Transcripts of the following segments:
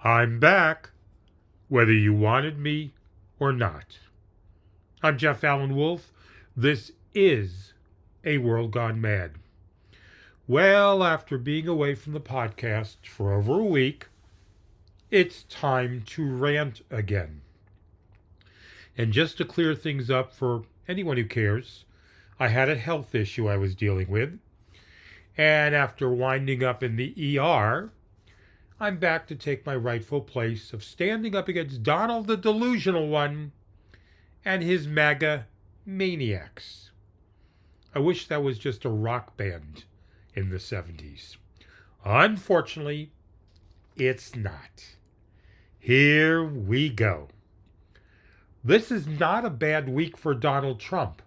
I'm back, whether you wanted me or not. I'm Jeff Allen Wolf. This is A World Gone Mad. Well, after being away from the podcast for over a week, it's time to rant again. And just to clear things up for anyone who cares, I had a health issue I was dealing with. And after winding up in the ER, I'm back to take my rightful place of standing up against Donald the Delusional One and his MAGA maniacs. I wish that was just a rock band in the 70s. Unfortunately, it's not. Here we go. This is not a bad week for Donald Trump.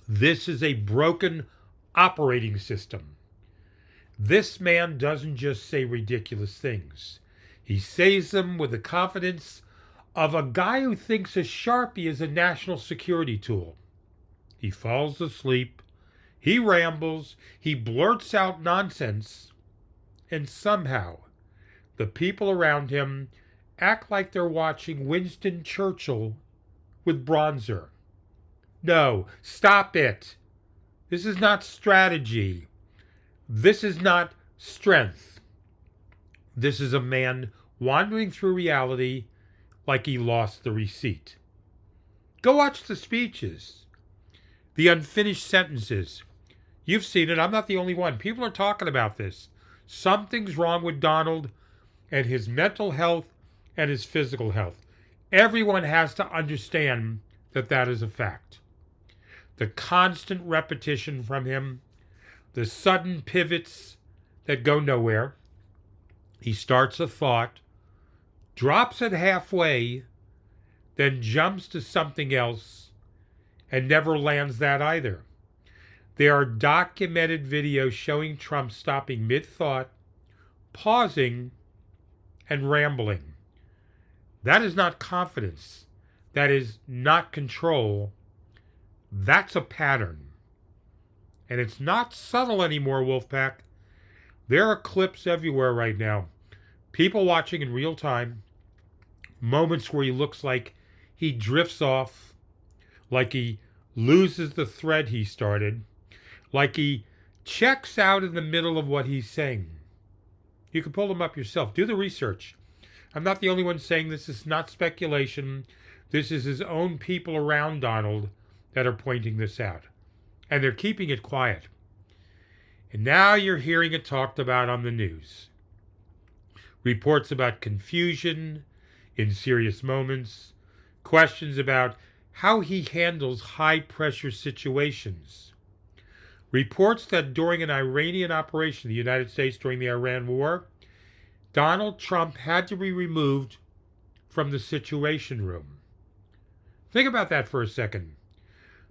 This is a broken operating system. This man doesn't just say ridiculous things. He says them with the confidence of a guy who thinks a Sharpie is a national security tool. He falls asleep, he rambles, he blurts out nonsense, and somehow the people around him act like they're watching Winston Churchill with bronzer. No, stop it. This is not strategy. This is not strength. This is a man wandering through reality like he lost the receipt. Go watch the speeches, the unfinished sentences. You've seen it. I'm not the only one. People are talking about this. Something's wrong with Donald and his mental health and his physical health. Everyone has to understand that that is a fact. The constant repetition from him, the sudden pivots that go nowhere. He starts a thought, drops it halfway, then jumps to something else, and never lands that either. There are documented videos showing Trump stopping mid-thought, pausing, and rambling. That is not confidence. That is not control. That's a pattern. And it's not subtle anymore, Wolfpack. There are clips everywhere right now. People watching in real time. Moments where he looks like he drifts off. Like he loses the thread he started. Like he checks out in the middle of what he's saying. You can pull them up yourself. Do the research. I'm not the only one saying this. Is not speculation. This is his own people around Donald that are pointing this out. And they're keeping it quiet. And now you're hearing it talked about on the news. Reports about confusion in serious moments. Questions about how he handles high-pressure situations. Reports that during an Iranian operation in the United States during the Iran War, Donald Trump had to be removed from the Situation Room. Think about that for a second.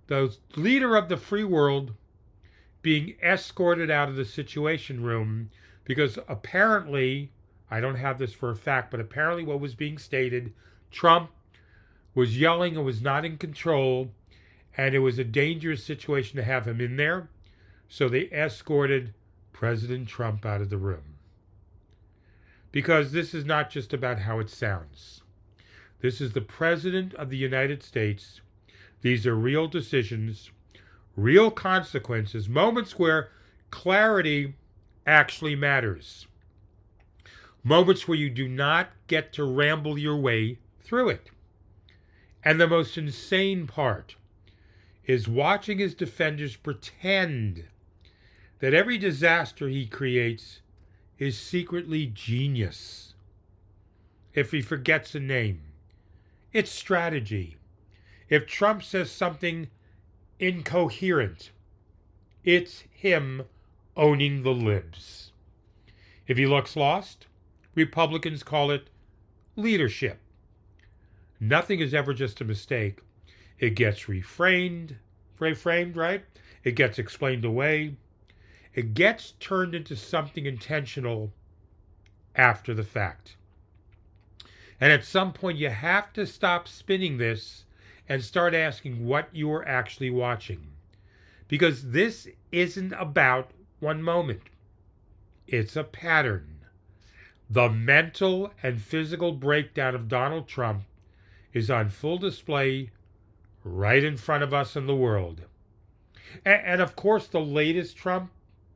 The leader of the free world being escorted out of the Situation Room because apparently, I don't have this for a fact, but apparently what was being stated, Trump was yelling and was not in control, and it was a dangerous situation to have him in there, so they escorted President Trump out of the room. Because this is not just about how it sounds. This is the President of the United States. These are real decisions, real consequences, moments where clarity actually matters. Moments where you do not get to ramble your way through it. And the most insane part is watching his defenders pretend that every disaster he creates is secretly genius. If he forgets a name, it's strategy. If Trump says something incoherent, it's him owning the libs. If he looks lost, Republicans call it leadership. Nothing is ever just a mistake. It gets reframed, right? It gets explained away. It gets turned into something intentional after the fact. And at some point, you have to stop spinning this and start asking what you are actually watching. Because this isn't about one moment. It's a pattern. The mental and physical breakdown of Donald Trump is on full display right in front of us in the world. And of course, the latest Trump,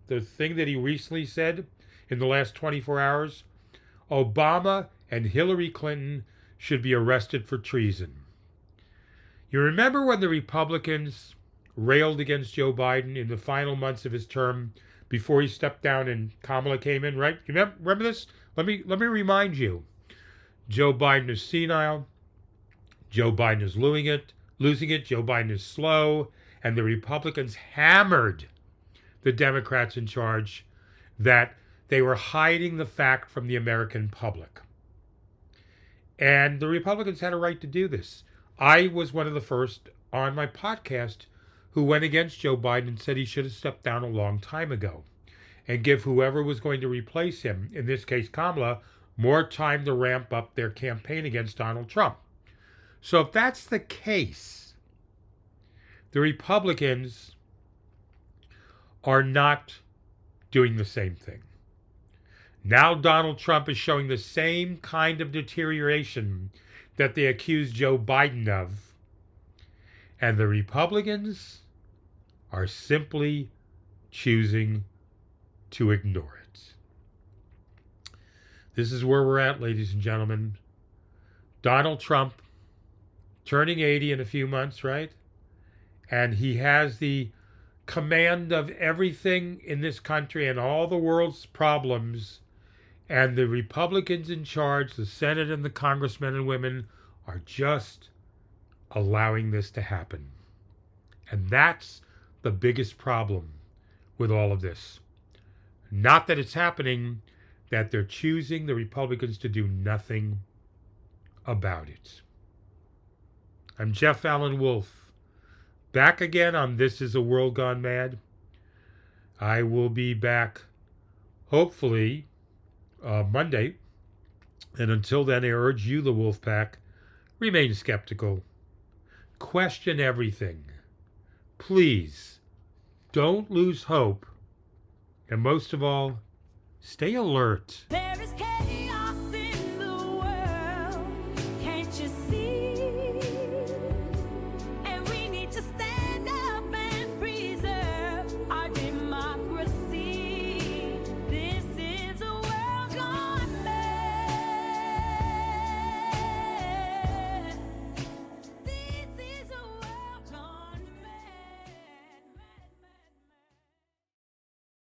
the thing that he recently said in the last 24 hours, Obama and Hillary Clinton should be arrested for treason. You remember when the Republicans railed against Joe Biden in the final months of his term before he stepped down and Kamala came in, right? You remember this? Let me remind you. Joe Biden is senile. Joe Biden is losing it. Joe Biden is slow. And the Republicans hammered the Democrats in charge that they were hiding the fact from the American public. And the Republicans had a right to do this. I was one of the first on my podcast who went against Joe Biden and said he should have stepped down a long time ago and give whoever was going to replace him, in this case Kamala, more time to ramp up their campaign against Donald Trump. So if that's the case, the Republicans are not doing the same thing. Now Donald Trump is showing the same kind of deterioration that they accused Joe Biden of. And the Republicans are simply choosing to ignore it. This is where we're at, ladies and gentlemen. Donald Trump turning 80 in a few months, right? And he has the command of everything in this country and all the world's problems. And the Republicans in charge, the Senate and the congressmen and women, are just allowing this to happen. And that's the biggest problem with all of this. Not that it's happening, that they're choosing, the Republicans, to do nothing about it. I'm Jeff Allen Wolf, back again on This Is a World Gone Mad. I will be back, hopefully, Monday. And until then, I urge you, the Wolf Pack, remain skeptical. Question everything. Please, don't lose hope. And most of all, stay alert.